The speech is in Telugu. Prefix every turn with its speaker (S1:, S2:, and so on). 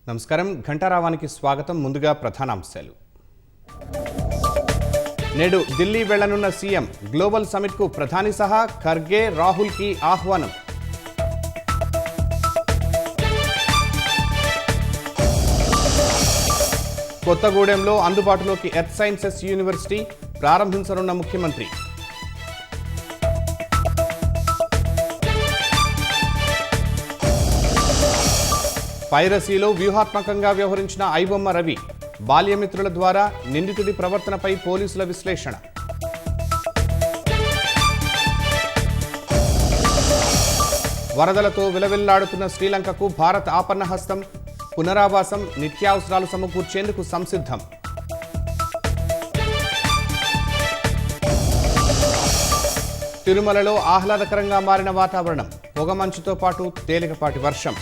S1: నమస్కారం ఘంటారావానికి స్వాగతం. ముందుగా ప్రధానాంశాలు. నేడు ఢిల్లీ వెళ్లనున్న సీఎం. గ్లోబల్ సమిట్కు ప్రధాని సహా ఖర్గే, రాహుల్కి ఆహ్వానం. కొత్తగూడెంలో అందుబాటులోకి ఎర్త్ సైన్సెస్ యూనివర్సిటీ ప్రారంభించనున్న ముఖ్యమంత్రి. పైరసీలో వ్యూహాత్మకంగా వ్యవహరించిన ఐబొమ్మ రవి. బాల్యమిత్రుల ద్వారా నిందితుడి ప్రవర్తనపై పోలీసుల విశ్లేషణ. వరదలతో విలవిల్లాడుతున్న శ్రీలంకకు భారత్ ఆపన్న హస్తం. పునరావాసం, నిత్యావసరాలు సమకూర్చేందుకు సంసిద్ధం. తిరుమలలో ఆహ్లాదకరంగా మారిన వాతావరణం. పొగమంచుతో పాటు తేలికపాటి వర్షం.